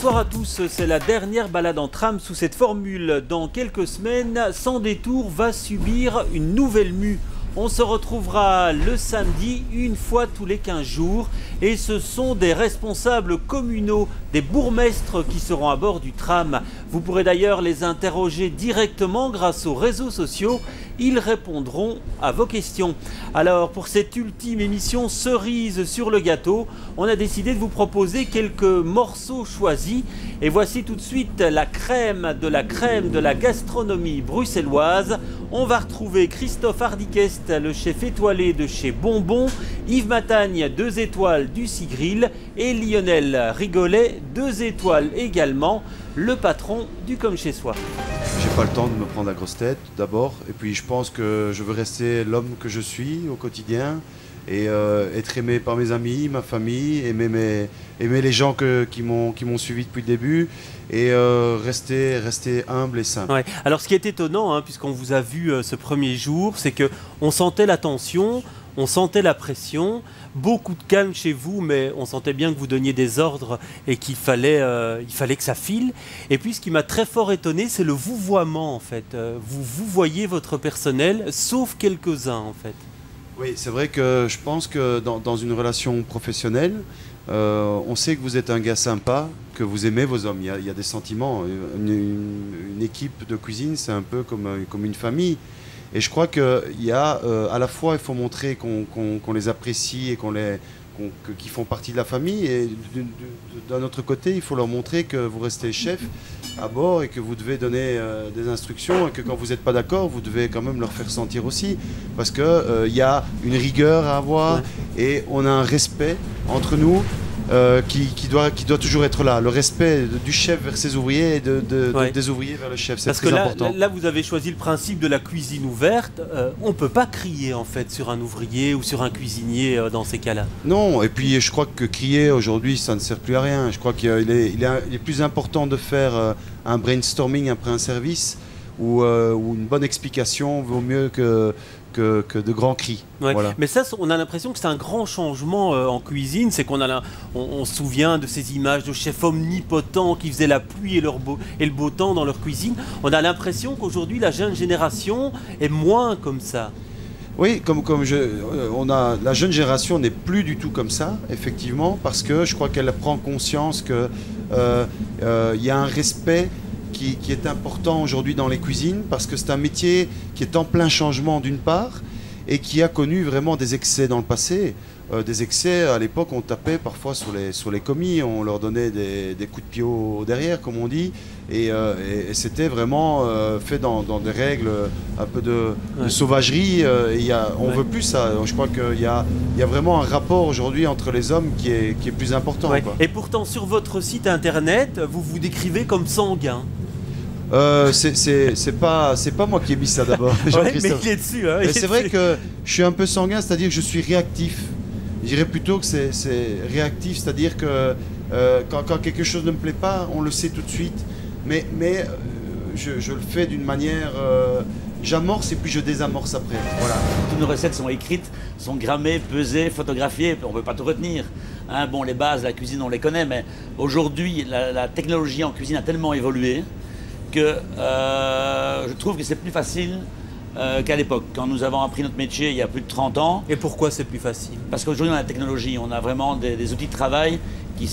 Bonsoir à tous, c'est la dernière balade en tram sous cette formule. Dans quelques semaines, Sans Détour va subir une nouvelle mue. On se retrouvera le samedi, une fois tous les 15 jours. Et ce sont des responsables communaux, des bourgmestres qui seront à bord du tram. Vous pourrez d'ailleurs les interroger directement grâce aux réseaux sociaux. Ils répondront à vos questions. Alors, pour cette ultime émission cerise sur le gâteau, on a décidé de vous proposer quelques morceaux choisis. Et voici tout de suite la crème de la gastronomie bruxelloise. On va retrouver Christophe Hardikest, le chef étoilé de chez Bonbon, Yves Matagne, 2 étoiles du Sigrill, et Lionel Rigolet, 2 étoiles également, le patron du Comme Chez Soi. J'ai pas le temps de me prendre la grosse tête d'abord, et puis je pense que je veux rester l'homme que je suis au quotidien et être aimé par mes amis, ma famille, aimer les gens qui m'ont suivi depuis le début et rester humble et simple. Ouais. Alors ce qui est étonnant, puisqu'on vous a vu ce premier jour, c'est qu'on sentait la tension, on sentait la pression, beaucoup de calme chez vous, mais on sentait bien que vous donniez des ordres et qu'il fallait, que ça file. Et puis ce qui m'a très fort étonné, c'est le vouvoiement en fait. Vous voyez votre personnel, sauf quelques-uns en fait. Oui, c'est vrai que je pense que dans une relation professionnelle, on sait que vous êtes un gars sympa, que vous aimez vos hommes. Il y a des sentiments. Une équipe de cuisine, c'est un peu comme une famille. Et je crois qu'il y a à la fois, il faut montrer qu'on les apprécie et qu'ils font partie de la famille. Et d'un autre côté, il faut leur montrer que vous restez chef à bord et que vous devez donner des instructions et que quand vous n'êtes pas d'accord, vous devez quand même leur faire sentir aussi. Parce qu'il y a une rigueur à avoir et on a un respect entre nous. Qui doit toujours être là, le respect du chef vers ses ouvriers et des ouvriers vers le chef, c'est très important. Parce que là, vous avez choisi le principe de la cuisine ouverte. On ne peut pas crier en fait sur un ouvrier ou sur un cuisinier dans ces cas-là. Non, et puis je crois que crier aujourd'hui, ça ne sert plus à rien. Je crois qu'il est plus important de faire un brainstorming après un service ou une bonne explication vaut mieux que de grands cris. Ouais. Voilà. Mais ça, on a l'impression que c'est un grand changement en cuisine. C'est qu'on on se souvient de ces images de chefs omnipotents qui faisaient la pluie et le beau temps dans leur cuisine. On a l'impression qu'aujourd'hui, la jeune génération est moins comme ça. Oui, la jeune génération n'est plus du tout comme ça, effectivement, parce que je crois qu'elle prend conscience qu'il y a un respect qui est important aujourd'hui dans les cuisines, parce que c'est un métier qui est en plein changement d'une part et qui a connu vraiment des excès dans le passé. Des excès, à l'époque, on tapait parfois sur les commis, on leur donnait des coups de pied au derrière, comme on dit, et c'était vraiment fait dans des règles un peu de sauvagerie. On veut plus ça. Je crois qu'il y a vraiment un rapport aujourd'hui entre les hommes qui est plus important. Ouais. Quoi. Et pourtant, sur votre site internet, vous vous décrivez comme sanguin. C'est pas moi qui ai mis ça d'abord. Ouais, mais il est dessus. C'est vrai que je suis un peu sanguin, c'est-à-dire que je suis réactif. Je dirais plutôt que c'est réactif, c'est-à-dire que quand quelque chose ne me plaît pas, on le sait tout de suite. Mais je le fais d'une manière... j'amorce et puis je désamorce après. Voilà. Toutes nos recettes sont écrites, sont grammées, pesées, photographiées. On ne peut pas tout retenir. Bon, les bases, la cuisine, on les connaît, mais aujourd'hui, la technologie en cuisine a tellement évolué que je trouve que c'est plus facile qu'à l'époque, quand nous avons appris notre métier il y a plus de 30 ans. Et pourquoi c'est plus facile? Parce qu'aujourd'hui on a la technologie, on a vraiment des outils de travail qui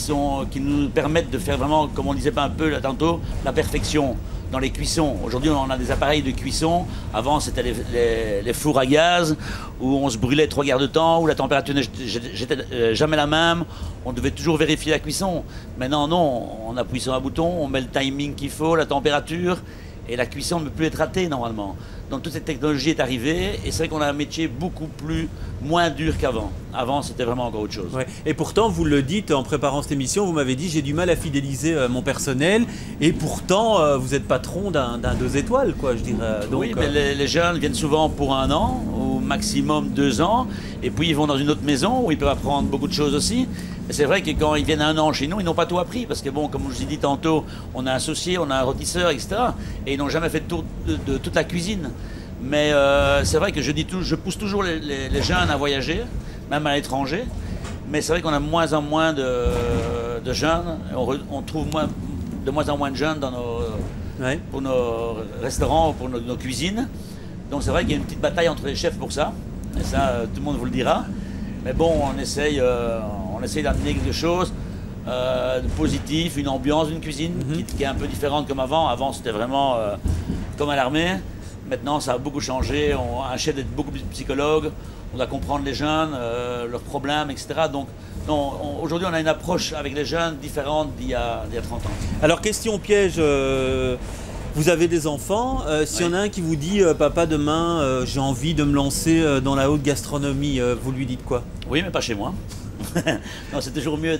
nous permettent de faire vraiment, comme on disait pas un peu là tantôt, la perfection dans les cuissons. Aujourd'hui on a des appareils de cuisson, avant c'était les fours à gaz, où on se brûlait 3 quarts de temps, où la température n'était jamais la même, on devait toujours vérifier la cuisson. Maintenant non, on appuie sur un bouton, on met le timing qu'il faut, la température, et la cuisson ne peut plus être ratée normalement. Donc toute cette technologie est arrivée et c'est vrai qu'on a un métier moins dur qu'avant. Avant c'était vraiment encore autre chose. Ouais. Et pourtant vous le dites en préparant cette émission, vous m'avez dit j'ai du mal à fidéliser mon personnel et pourtant vous êtes patron d'un 2 étoiles quoi je dirais. Donc, oui mais les jeunes viennent souvent pour 1 an, au maximum 2 ans et puis ils vont dans une autre maison où ils peuvent apprendre beaucoup de choses aussi. Et c'est vrai que quand ils viennent 1 an chez nous, ils n'ont pas tout appris parce que bon, comme je vous ai dit tantôt, on a un associé, on a un rôtisseur, etc. Et ils n'ont jamais fait le tour de toute la cuisine. Mais c'est vrai que je pousse toujours les jeunes à voyager, même à l'étranger. Mais c'est vrai qu'on a de moins en moins de de jeunes. On trouve de moins en moins de jeunes pour nos restaurants, pour nos cuisines. Donc c'est vrai qu'il y a une petite bataille entre les chefs pour ça. Et ça, tout le monde vous le dira. Mais bon, on essaye d'amener quelque chose de positif, une ambiance d'une cuisine qui est un peu différente comme avant. Avant, c'était vraiment comme à l'armée. Maintenant, ça a beaucoup changé. Un chef d'être beaucoup plus psychologue. On doit comprendre les jeunes, leurs problèmes, etc. Donc, aujourd'hui, on a une approche avec les jeunes différente d'il y a 30 ans. Alors, question piège. Vous avez des enfants. S'il y en a un qui vous dit « Papa, demain, j'ai envie de me lancer dans la haute gastronomie », vous lui dites quoi? Oui, mais pas chez moi. Non, c'est toujours mieux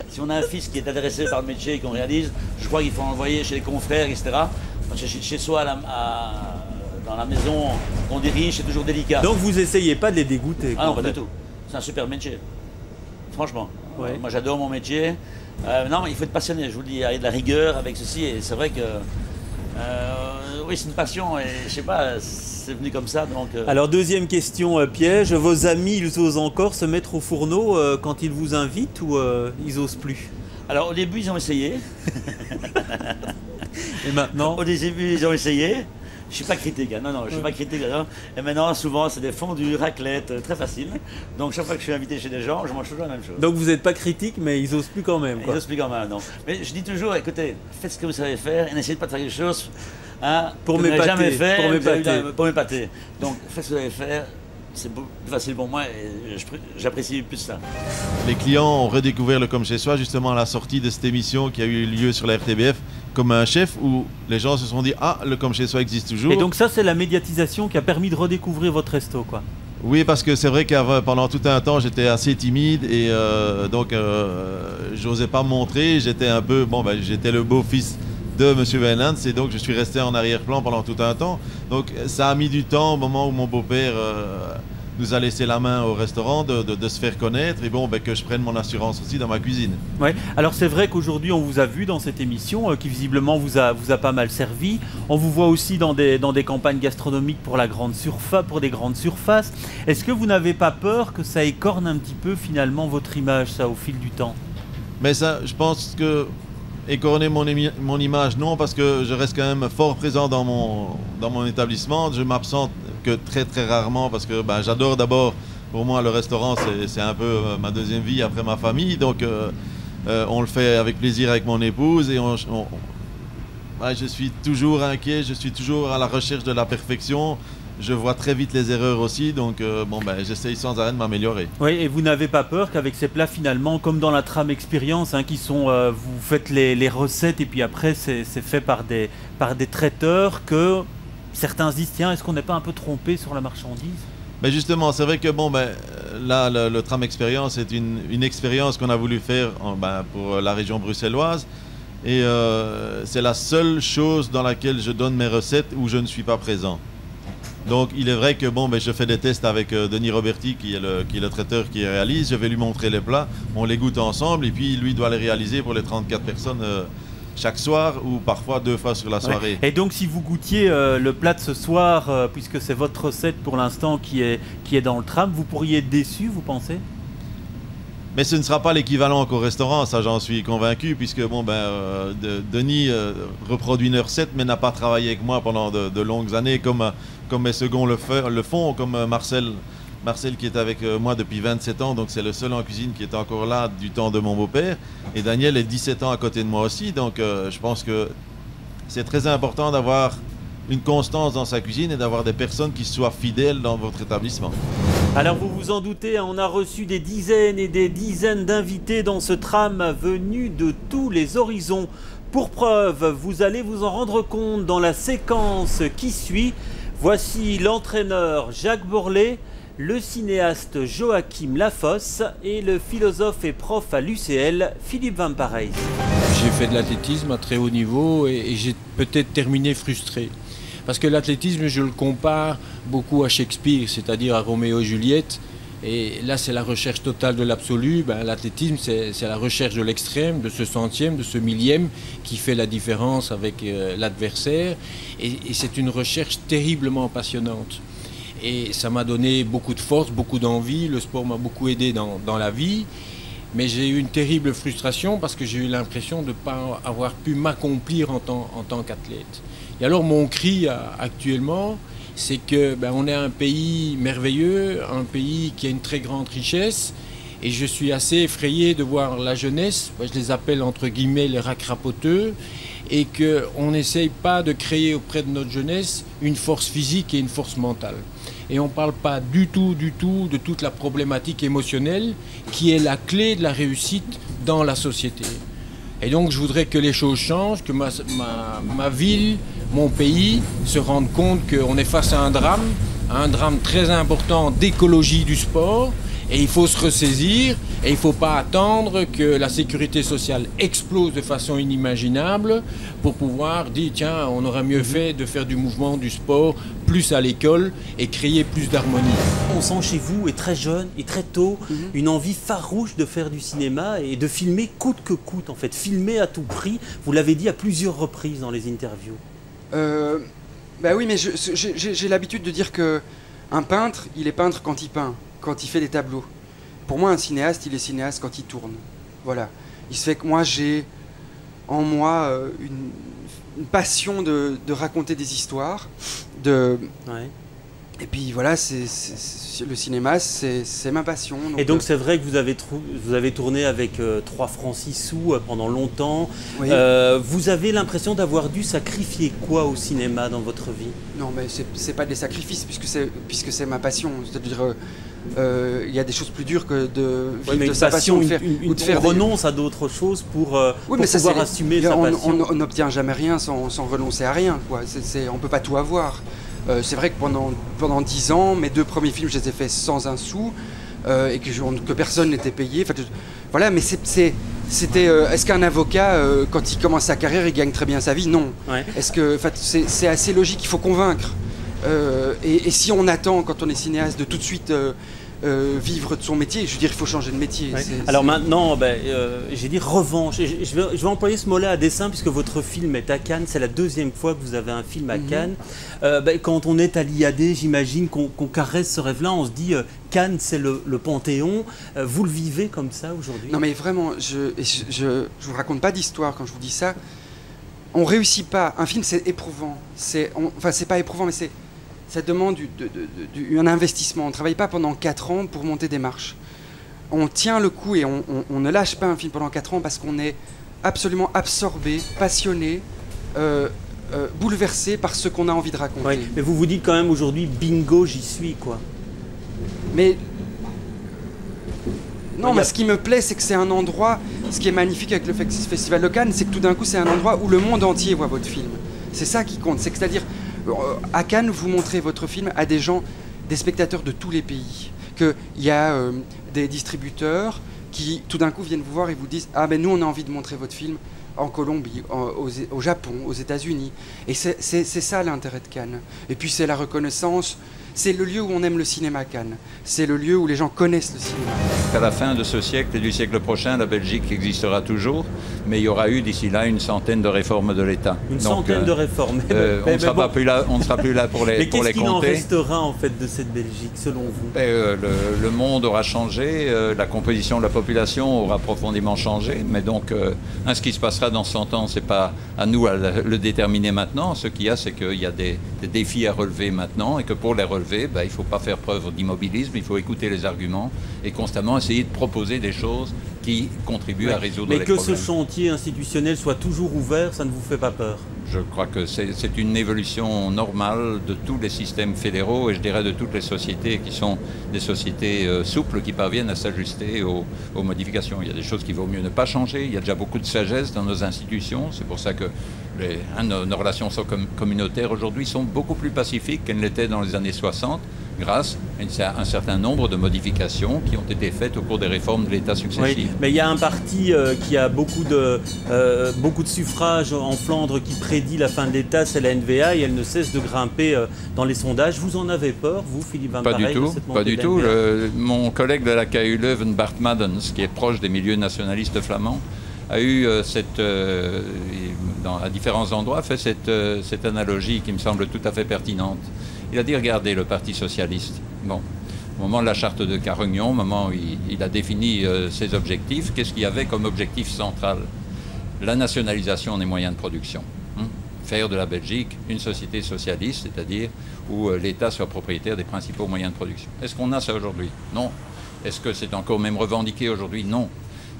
si on a un fils qui est intéressé par le métier et qu'on réalise, je crois qu'il faut envoyer chez les confrères, etc. Chez soi, dans la maison qu'on dirige, c'est toujours délicat. Donc vous essayez pas de les dégoûter? Ah non, pas du tout. C'est un super métier. Franchement. Ouais. Moi, j'adore mon métier. Non, mais il faut être passionné, je vous le dis. Il y a de la rigueur avec ceci. Et c'est vrai que... oui, c'est une passion. Et je sais pas, c'est venu comme ça. Donc, Alors, deuxième question piège. Vos amis, ils osent encore se mettre au fourneau quand ils vous invitent ou ils osent plus? Alors, au début, ils ont essayé. Et maintenant? Au début, ils ont essayé. Je suis pas critique, hein. Non, je suis pas critique. Hein. Et maintenant, souvent, c'est des fondus, raclettes, très facile. Donc, chaque fois que je suis invité chez des gens, je mange toujours la même chose. Donc, vous n'êtes pas critique, mais ils osent plus quand même, quoi. Ils osent plus quand même, non. Mais je dis toujours, écoutez, faites ce que vous savez faire et n'essayez pas de faire quelque chose pour m'épater. Donc, faites ce que vous savez faire. C'est plus facile pour moi et j'apprécie plus ça. Les clients ont redécouvert le Comme Chez Soi justement à la sortie de cette émission qui a eu lieu sur la RTBF comme un chef où les gens se sont dit « Ah, le Comme Chez Soi existe toujours ». Et donc ça, c'est la médiatisation qui a permis de redécouvrir votre resto, quoi. Oui, parce que c'est vrai que pendant tout un temps, j'étais assez timide et donc j'osais pas me montrer. J'étais un peu, j'étais le beau-fils de M. Wijnands et donc je suis resté en arrière-plan pendant tout un temps. Donc ça a mis du temps au moment où mon beau-père nous a laissé la main au restaurant de se faire connaître et que je prenne mon assurance aussi dans ma cuisine. Oui, alors c'est vrai qu'aujourd'hui on vous a vu dans cette émission qui visiblement vous a pas mal servi. On vous voit aussi dans des campagnes gastronomiques pour des grandes surfaces. Est-ce que vous n'avez pas peur que ça écorne un petit peu finalement votre image, ça, au fil du temps? Mais ça, je pense que écorner mon image, non, parce que je reste quand même fort présent dans mon établissement. Je m'absente que très très rarement parce que j'adore d'abord, pour moi le restaurant c'est un peu ma deuxième vie après ma famille, donc on le fait avec plaisir avec mon épouse et je suis toujours inquiet, je suis toujours à la recherche de la perfection. Je vois très vite les erreurs aussi, donc j'essaye sans arrêt de m'améliorer. Oui, et vous n'avez pas peur qu'avec ces plats finalement, comme dans la trame expérience, qui sont, vous faites les recettes et puis après c'est fait par des traiteurs, que certains se disent tiens, est-ce qu'on n'est pas un peu trompé sur la marchandise? Mais justement, c'est vrai que là, le tram expérience est une expérience qu'on a voulu faire pour la région bruxelloise. Et c'est la seule chose dans laquelle je donne mes recettes où je ne suis pas présent. Donc il est vrai que je fais des tests avec Denis Roberti qui est le traiteur qui réalise. Je vais lui montrer les plats, on les goûte ensemble et puis lui doit les réaliser pour les 34 personnes chaque soir ou parfois 2 fois sur la soirée. Ouais. Et donc si vous goûtiez le plat de ce soir, puisque c'est votre recette pour l'instant qui est dans le tram, vous pourriez être déçu, vous pensez? Mais ce ne sera pas l'équivalent qu'au restaurant, ça j'en suis convaincu, puisque Denis reproduit une recette mais n'a pas travaillé avec moi pendant de longues années comme mes seconds le font, comme Marcel qui est avec moi depuis 27 ans, donc c'est le seul en cuisine qui est encore là du temps de mon beau-père. Et Daniel est 17 ans à côté de moi aussi, donc je pense que c'est très important d'avoir une constance dans sa cuisine et d'avoir des personnes qui soient fidèles dans votre établissement. Alors vous vous en doutez, on a reçu des dizaines et des dizaines d'invités dans ce tram venus de tous les horizons. Pour preuve, vous allez vous en rendre compte dans la séquence qui suit. Voici l'entraîneur Jacques Bourlet, le cinéaste Joachim Lafosse et le philosophe et prof à l'UCL, Philippe Van Parijs. J'ai fait de l'athlétisme à très haut niveau et j'ai peut-être terminé frustré. Parce que l'athlétisme, je le compare beaucoup à Shakespeare, c'est-à-dire à Roméo et Juliette. Et là, c'est la recherche totale de l'absolu. L'athlétisme, c'est la recherche de l'extrême, de ce centième, de ce millième qui fait la différence avec l'adversaire. Et c'est une recherche terriblement passionnante. Et ça m'a donné beaucoup de force, beaucoup d'envie. Le sport m'a beaucoup aidé dans la vie. mais j'ai eu une terrible frustration parce que j'ai eu l'impression de ne pas avoir pu m'accomplir en tant qu'athlète. Et alors mon cri actuellement, c'est que on est un pays merveilleux, un pays qui a une très grande richesse, et je suis assez effrayé de voir la jeunesse, je les appelle entre guillemets les racrapoteux, et qu'on n'essaye pas de créer auprès de notre jeunesse une force physique et une force mentale. Et on ne parle pas du tout de toute la problématique émotionnelle qui est la clé de la réussite dans la société. Et donc je voudrais que les choses changent, que ma ville, mon pays se rendent compte qu'on est face à un drame très important d'écologie du sport, et il faut se ressaisir, et il ne faut pas attendre que la sécurité sociale explose de façon inimaginable pour pouvoir dire tiens, on aurait mieux fait de faire du mouvement, du sport, plus à l'école et créer plus d'harmonie. On sent chez vous, et très jeune, et très tôt, une envie farouche de faire du cinéma et de filmer coûte que coûte, en fait, filmer à tout prix. Vous l'avez dit à plusieurs reprises dans les interviews. Oui, mais j'ai l'habitude de dire qu'un peintre, il est peintre quand il peint, quand il fait des tableaux. Pour moi, un cinéaste, il est cinéaste quand il tourne. Voilà. Il se fait que moi, j'ai en moi une passion de raconter des histoires. Ouais. Et puis voilà, le cinéma, c'est ma passion. Et donc c'est vrai que vous avez tourné avec 3 francs 6 sous pendant longtemps. Oui. Vous avez l'impression d'avoir dû sacrifier quoi au cinéma dans votre vie? Non, mais c'est pas des sacrifices, puisque c'est ma passion. C'est-à-dire, il y a des choses plus dures que de vivre de sa passion. On renonce à d'autres choses pour pouvoir assumer sa passion. On n'obtient jamais rien sans renoncer à rien, quoi. On ne peut pas tout avoir. C'est vrai que pendant 10 ans, mes 2 premiers films, je les ai faits sans un sou, et que personne n'était payé. Voilà, mais c'était. Est-ce qu'un avocat, quand il commence sa carrière, il gagne très bien sa vie? Non. Ouais. C'est assez logique, il faut convaincre. Et si on attend, quand on est cinéaste, de tout de suite vivre de son métier, je veux dire, il faut changer de métier. Ouais. Alors maintenant, j'ai dit revanche. Je vais employer ce mot-là à dessein, puisque votre film est à Cannes. C'est la 2e fois que vous avez un film à Cannes. Quand on est à l'IAD, j'imagine qu'on caresse ce rêve-là. On se dit, Cannes, c'est le Panthéon. Vous le vivez comme ça aujourd'hui? Non, mais vraiment, je vous raconte pas d'histoire quand je vous dis ça. On réussit pas. Un film, c'est éprouvant. C'est pas éprouvant, mais ça demande un investissement. On ne travaille pas pendant 4 ans pour monter des marches. On tient le coup et on ne lâche pas un film pendant 4 ans parce qu'on est absolument absorbé, passionné, bouleversé par ce qu'on a envie de raconter. Oui, mais vous vous dites quand même aujourd'hui, bingo, j'y suis, quoi. Mais non, mais ce qui me plaît, c'est que c'est un endroit, ce qui est magnifique avec le Festival de Cannes, c'est que tout d'un coup, c'est un endroit où le monde entier voit votre film. C'est ça qui compte. C'est-à-dire, à Cannes, vous montrez votre film à des gens, des spectateurs de tous les pays. Qu'il y a des distributeurs qui, tout d'un coup, viennent vous voir et vous disent « Ah, ben nous, on a envie de montrer votre film en Colombie, au Japon, aux États-Unis. » Et c'est ça l'intérêt de Cannes. Et puis, c'est la reconnaissance. C'est le lieu où on aime le cinéma, Cannes. C'est le lieu où les gens connaissent le cinéma. À la fin de ce siècle et du siècle prochain, la Belgique existera toujours, mais il y aura eu d'ici là une centaine de réformes de l'État. Une centaine de réformes. On ne sera plus là pour les mais compter. Qu'est-ce qu'il en restera en fait de cette Belgique, selon vous? Le monde aura changé, la composition de la population aura profondément changé, mais donc ce qui se passera dans 100 ans, c'est pas à nous à le déterminer maintenant. Ce qu'il y a, c'est qu'il y a des défis à relever maintenant, et que pour les relever, il ne faut pas faire preuve d'immobilisme, il faut écouter les arguments et constamment essayer de proposer des choses qui contribuent à résoudre les problèmes. Mais que ce chantier institutionnel soit toujours ouvert, ça ne vous fait pas peur? Je crois que c'est une évolution normale de tous les systèmes fédéraux et je dirais de toutes les sociétés qui sont des sociétés souples qui parviennent à s'ajuster aux modifications. Il y a des choses qu'il vaut mieux ne pas changer, il y a déjà beaucoup de sagesse dans nos institutions, c'est pour ça que nos relations communautaires aujourd'hui sont beaucoup plus pacifiques qu'elles l'étaient dans les années 60 grâce à un certain nombre de modifications qui ont été faites au cours des réformes de l'État successives. Oui, mais il y a un parti qui a beaucoup de suffrages en Flandre qui prédit la fin de l'État, c'est la NVA, et elle ne cesse de grimper dans les sondages. Vous en avez peur, vous, Philippe Van Parijs? Pas du tout. Mon collègue de la KU Leuven, Bart Maddens, qui est proche des milieux nationalistes flamands, a eu à différents endroits fait cette analogie qui me semble tout à fait pertinente. Il a dit, regardez le Parti socialiste. Bon, Au moment de la charte de Carignan, au moment où il a défini ses objectifs, qu'est-ce qu'il y avait comme objectif central? La nationalisation des moyens de production. Faire de la Belgique une société socialiste, c'est-à-dire où l'État soit propriétaire des principaux moyens de production. Est-ce qu'on a ça aujourd'hui? Non. Est-ce que c'est encore même revendiqué aujourd'hui? Non.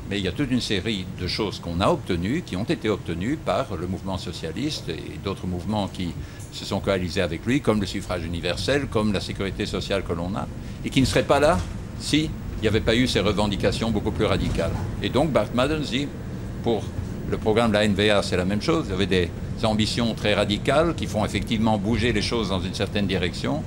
Mais il y a toute une série de choses qu'on a obtenues, qui ont été obtenues par le mouvement socialiste et d'autres mouvements qui se sont coalisés avec lui, comme le suffrage universel, comme la sécurité sociale que l'on a, et qui ne seraient pas là s'il n'y avait pas eu ces revendications beaucoup plus radicales. Et donc Bart Madden dit, pour le programme de la NVA, c'est la même chose. Vous avez des ambitions très radicales qui font effectivement bouger les choses dans une certaine direction.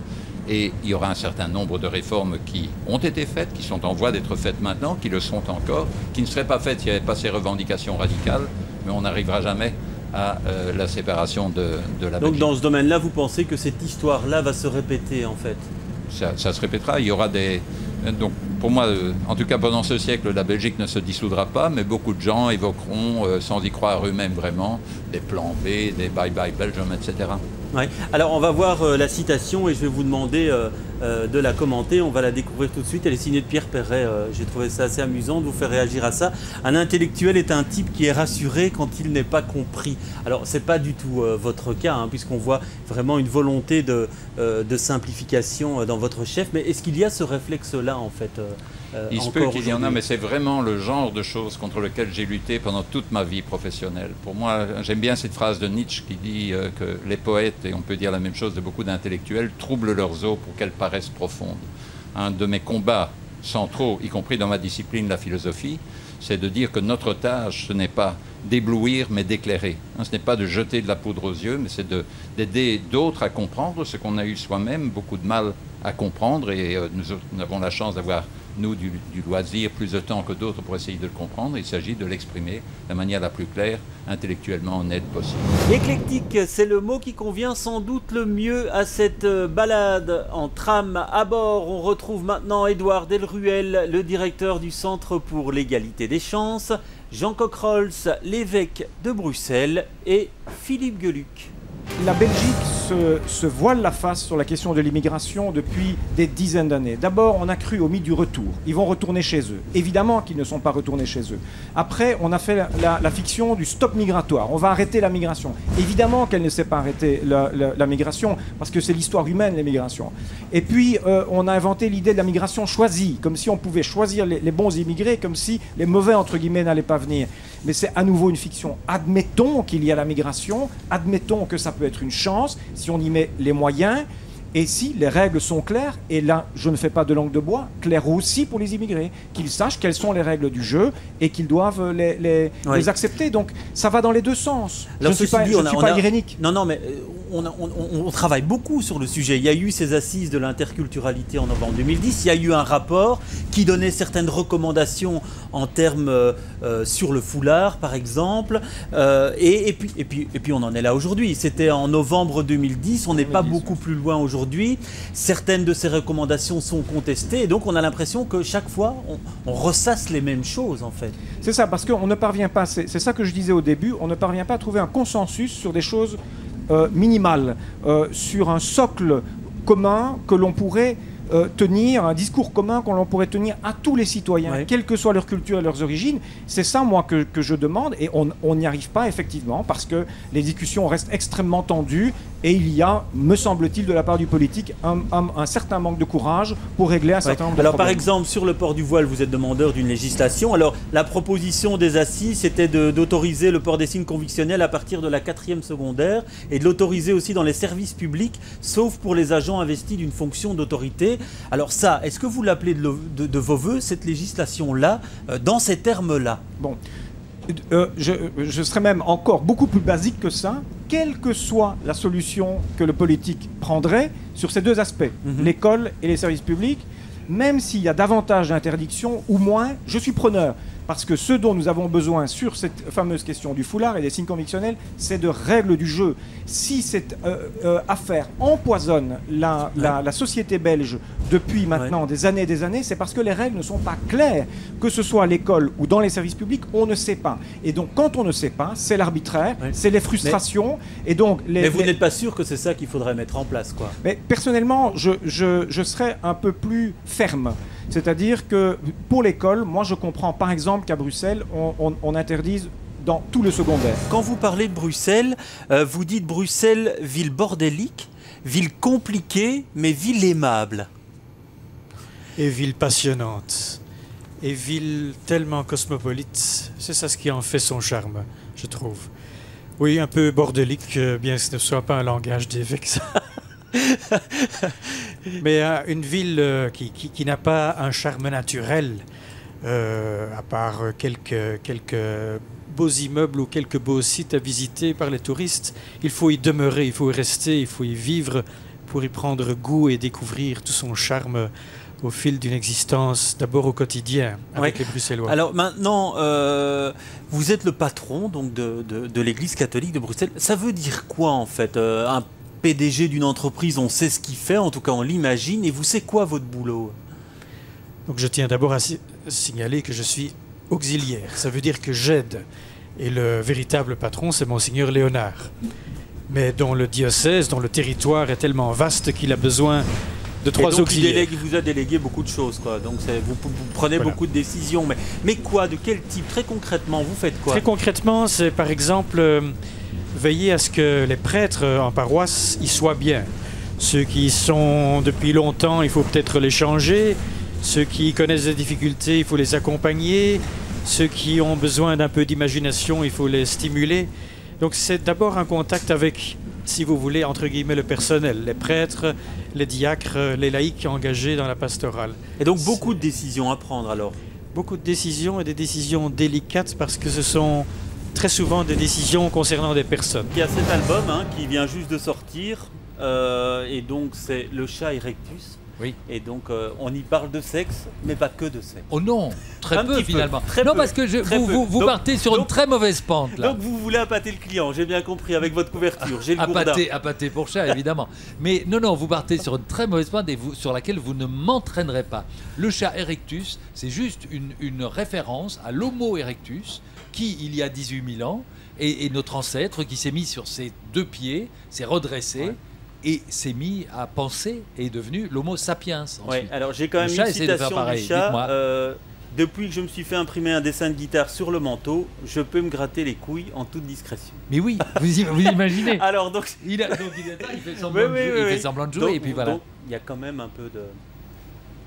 Et il y aura un certain nombre de réformes qui ont été faites, qui sont en voie d'être faites maintenant, qui le sont encore, qui ne seraient pas faites s'il n'y avait pas ces revendications radicales. Mais on n'arrivera jamais à la séparation de la Belgique. Donc dans ce domaine-là, vous pensez que cette histoire-là va se répéter en fait? Ça se répétera. Il y aura des... Donc pour moi, en tout cas pendant ce siècle, la Belgique ne se dissoudra pas, mais beaucoup de gens évoqueront, sans y croire eux-mêmes vraiment, des plans B, des bye-bye Belgium, etc. Ouais. Alors on va voir la citation et je vais vous demander de la commenter. On va la découvrir tout de suite. Elle est signée de Pierre Perret. J'ai trouvé ça assez amusant de vous faire réagir à ça. Un intellectuel est un type qui est rassuré quand il n'est pas compris. Alors c'est pas du tout votre cas, hein, puisqu'on voit vraiment une volonté de simplification dans votre chef. Mais est-ce qu'il y a ce réflexe-là en fait Il se peut qu'il y en a, mais c'est vraiment le genre de choses contre lequel j'ai lutté pendant toute ma vie professionnelle. Pour moi, j'aime bien cette phrase de Nietzsche qui dit que les poètes, et on peut dire la même chose de beaucoup d'intellectuels, troublent leurs eaux pour qu'elles paraissent profondes. Un de mes combats centraux, y compris dans ma discipline, la philosophie, c'est de dire que notre tâche, ce n'est pas d'éblouir, mais d'éclairer. Ce n'est pas de jeter de la poudre aux yeux, mais c'est d'aider d'autres à comprendre ce qu'on a eu soi-même beaucoup de mal à comprendre. Et nous avons la chance d'avoir, nous, du loisir, plus de temps que d'autres pour essayer de le comprendre. Il s'agit de l'exprimer de la manière la plus claire, intellectuellement honnête possible. Éclectique, c'est le mot qui convient sans doute le mieux à cette balade en tram. À bord, on retrouve maintenant Édouard Delruel, le directeur du Centre pour l'égalité des chances, Jean Cockrols, l'évêque de Bruxelles, et Philippe Geluck. La Belgique se voile la face sur la question de l'immigration depuis des dizaines d'années. D'abord, on a cru au mythe du retour. Ils vont retourner chez eux. Évidemment qu'ils ne sont pas retournés chez eux. Après, on a fait la fiction du stop migratoire. On va arrêter la migration. Évidemment qu'elle ne s'est pas arrêtée, la migration, parce que c'est l'histoire humaine, les migrations. Et puis, on a inventé l'idée de la migration choisie, comme si on pouvait choisir les bons immigrés, comme si les mauvais, entre guillemets, n'allaient pas venir. Mais c'est à nouveau une fiction. Admettons qu'il y a la migration, admettons que ça peut être une chance, si on y met les moyens, et si les règles sont claires, et là, je ne fais pas de langue de bois, claires aussi pour les immigrés, qu'ils sachent quelles sont les règles du jeu, et qu'ils doivent les accepter. Donc, ça va dans les deux sens. Alors, je ne suis pas irénique. Non, mais on travaille beaucoup sur le sujet. Il y a eu ces assises de l'interculturalité en novembre 2010. Il y a eu un rapport qui donnait certaines recommandations en termes sur le foulard, par exemple. Et puis on en est là aujourd'hui. C'était en novembre 2010. On n'est pas beaucoup plus loin aujourd'hui. Certaines de ces recommandations sont contestées. Et donc on a l'impression que chaque fois, on ressasse les mêmes choses, en fait. C'est ça, parce qu'on ne parvient pas, c'est ça que je disais au début, on ne parvient pas à trouver un consensus sur des choses minimales, sur un socle commun que l'on pourrait tenir, un discours commun qu'on pourrait tenir à tous les citoyens, quelle que soit leur culture et leurs origines. C'est ça, moi, que je demande, et on n'y arrive pas, effectivement, parce que les discussions restent extrêmement tendues, et il y a, me semble-t-il, de la part du politique, un certain manque de courage pour régler un certain nombre de problèmes. Par exemple, sur le port du voile, vous êtes demandeur d'une législation. Alors, la proposition des assises, c'était d'autoriser le port des signes convictionnels à partir de la 4e secondaire, et de l'autoriser aussi dans les services publics, sauf pour les agents investis d'une fonction d'autorité. Alors ça, est-ce que vous l'appelez de vos voeux, cette législation-là, dans ces termes-là? Bon, je serais même encore beaucoup plus basique que ça, quelle que soit la solution que le politique prendrait sur ces deux aspects, l'école et les services publics, même s'il y a davantage d'interdictions ou moins, je suis preneur. Parce que ce dont nous avons besoin sur cette fameuse question du foulard et des signes convictionnels, c'est de règles du jeu. Si cette affaire empoisonne la société belge depuis maintenant des années, c'est parce que les règles ne sont pas claires. Que ce soit à l'école ou dans les services publics, on ne sait pas. Et donc, quand on ne sait pas, c'est l'arbitraire, c'est les frustrations. Et donc, mais vous n'êtes pas sûr que c'est ça qu'il faudrait mettre en place, quoi. Mais personnellement, je serais un peu plus ferme. C'est-à-dire que pour l'école, moi je comprends par exemple qu'à Bruxelles, on interdise dans tout le secondaire. Quand vous parlez de Bruxelles, vous dites Bruxelles, ville bordélique, ville compliquée, mais ville aimable. Et ville passionnante. Et ville tellement cosmopolite. C'est ça ce qui en fait son charme, je trouve. Oui, un peu bordélique, bien que ce ne soit pas un langage d'évêque. Mais une ville qui n'a pas un charme naturel, à part quelques beaux immeubles ou quelques beaux sites à visiter par les touristes, il faut y demeurer, il faut y rester, il faut y vivre pour y prendre goût et découvrir tout son charme au fil d'une existence, d'abord au quotidien, avec les Bruxellois. Alors maintenant, vous êtes le patron donc, de l'Église catholique de Bruxelles. Ça veut dire quoi en fait un PDG d'une entreprise, on sait ce qu'il fait, en tout cas on l'imagine, et vous, c'est quoi votre boulot? Donc je tiens d'abord à signaler que je suis auxiliaire, ça veut dire que j'aide, et le véritable patron c'est Monseigneur Léonard, mais dont le diocèse, dont le territoire est tellement vaste qu'il a besoin de 3 auxiliaires. Il vous a délégué beaucoup de choses, quoi. Donc vous prenez beaucoup de décisions, mais quoi, de quel type? Très concrètement, vous faites quoi? Très concrètement, c'est par exemple... veiller à ce que les prêtres en paroisse y soient bien. Ceux qui y sont depuis longtemps, il faut peut-être les changer. Ceux qui connaissent des difficultés, il faut les accompagner. Ceux qui ont besoin d'un peu d'imagination, il faut les stimuler. Donc c'est d'abord un contact avec, si vous voulez, entre guillemets, le personnel, les prêtres, les diacres, les laïcs engagés dans la pastorale. Et donc beaucoup de décisions à prendre alors? Beaucoup de décisions et des décisions délicates parce que ce sont... très souvent des décisions concernant des personnes. Il y a cet album qui vient juste de sortir, et donc c'est Le Chat Erectus. Oui. Et donc on y parle de sexe, mais pas que de sexe. Oh non, très peu finalement. Très non, peu, parce que vous partez sur une très mauvaise pente là. Donc vous voulez appâter le client, j'ai bien compris, avec votre couverture. J'ai le gourdin. Appâter pour chat, évidemment. Mais non, vous partez sur une très mauvaise pente et sur laquelle vous ne m'entraînerez pas. Le Chat Erectus, c'est juste une référence à l'Homo erectus, qui, il y a 18 000 ans, est notre ancêtre qui s'est mis sur ses 2 pieds, s'est redressé, et s'est mis à penser et est devenu l'Homo sapiens. Oui, alors j'ai quand même une citation du chat. Depuis que je me suis fait imprimer un dessin de guitare sur le manteau, je peux me gratter les couilles en toute discrétion. Mais oui, vous imaginez. Alors donc, il fait semblant de jouer, et puis voilà. Donc il y a quand même un peu de...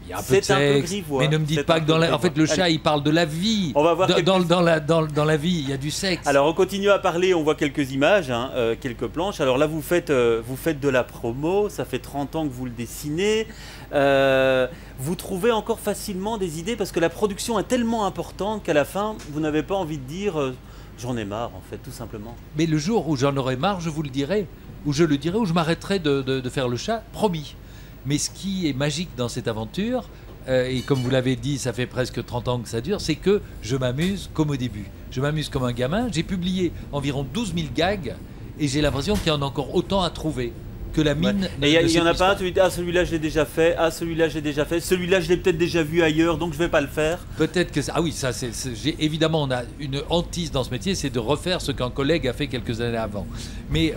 Il y a un peu de sexe, mais ne me dites pas que dans la... En fait, le chat, il parle de la vie. On va voir dans la vie, il y a du sexe. Alors, on continue à parler, on voit quelques images, quelques planches. Alors là, vous faites de la promo, ça fait 30 ans que vous le dessinez. Vous trouvez encore facilement des idées parce que la production est tellement importante qu'à la fin, vous n'avez pas envie de dire j'en ai marre, en fait, tout simplement. Mais le jour où j'en aurai marre, je vous le dirai. Ou je le dirai, ou je m'arrêterai de faire le chat, promis. Mais ce qui est magique dans cette aventure, et comme vous l'avez dit, ça fait presque 30 ans que ça dure, c'est que je m'amuse comme au début. Je m'amuse comme un gamin. J'ai publié environ 12 000 gags et j'ai l'impression qu'il y en a encore autant à trouver. Que la mine. Et il y en a pas un, tu dis celui-là je l'ai déjà fait, celui-là je l'ai déjà fait, celui-là je l'ai peut-être déjà vu ailleurs, donc je vais pas le faire. Peut-être que ah oui, ça évidemment on a une hantise dans ce métier, c'est de refaire ce qu'un collègue a fait quelques années avant. Mais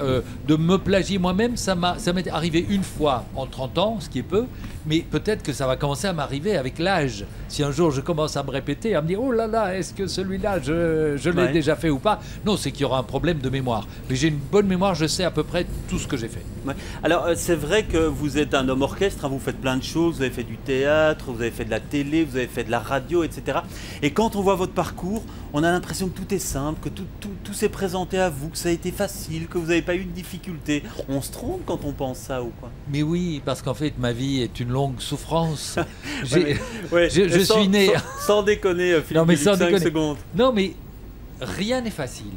de me plagier moi-même, ça m'est arrivé une fois en 30 ans, ce qui est peu, mais peut-être que ça va commencer à m'arriver avec l'âge. Si un jour je commence à me répéter, à me dire oh là là, est-ce que celui-là je l'ai déjà fait ou pas? Non, c'est qu'il y aura un problème de mémoire. Mais j'ai une bonne mémoire, je sais à peu près tout ce que j'ai fait. Ouais. Alors c'est vrai que vous êtes un homme orchestre, vous faites plein de choses, vous avez fait du théâtre, vous avez fait de la télé, vous avez fait de la radio, etc. Et quand on voit votre parcours, on a l'impression que tout est simple, que tout s'est présenté à vous, que ça a été facile, que vous n'avez pas eu de difficultés. On se trompe quand on pense ça ou quoi? Mais oui, parce qu'en fait ma vie est une longue souffrance. Je suis né... Sans déconner, Philippe, non, mais 5 secondes. Non mais rien n'est facile.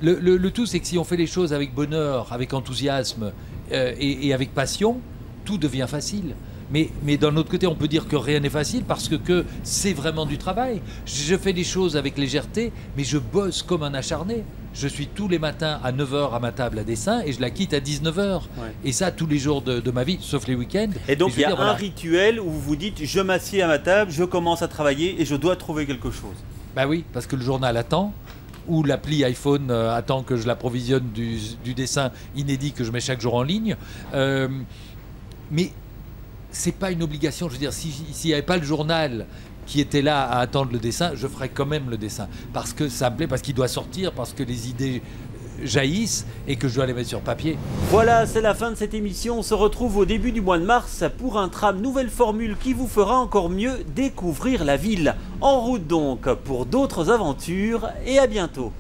Le tout, c'est que si on fait les choses avec bonheur, avec enthousiasme et avec passion, tout devient facile. Mais d'un autre côté, on peut dire que rien n'est facile parce que c'est vraiment du travail. Je fais des choses avec légèreté, mais je bosse comme un acharné. Je suis tous les matins à 9h à ma table à dessin et je la quitte à 19h. Et ça, tous les jours de ma vie, sauf les week-ends. Et donc, il y a un rituel où vous vous dites, je m'assieds à ma table, je commence à travailler et je dois trouver quelque chose. Bah oui, parce que le journal attend, ou l'appli iPhone attend que je l'approvisionne du dessin inédit que je mets chaque jour en ligne. Mais c'est pas une obligation. Je veux dire, s'il n'y avait pas le journal qui était là à attendre le dessin, je ferais quand même le dessin. Parce que ça me plaît, parce qu'il doit sortir, parce que les idées jaillissent et que je dois les mettre sur papier. Voilà, c'est la fin de cette émission. On se retrouve au début du mois de mars pour un tram nouvelle formule qui vous fera encore mieux découvrir la ville. En route donc pour d'autres aventures et à bientôt.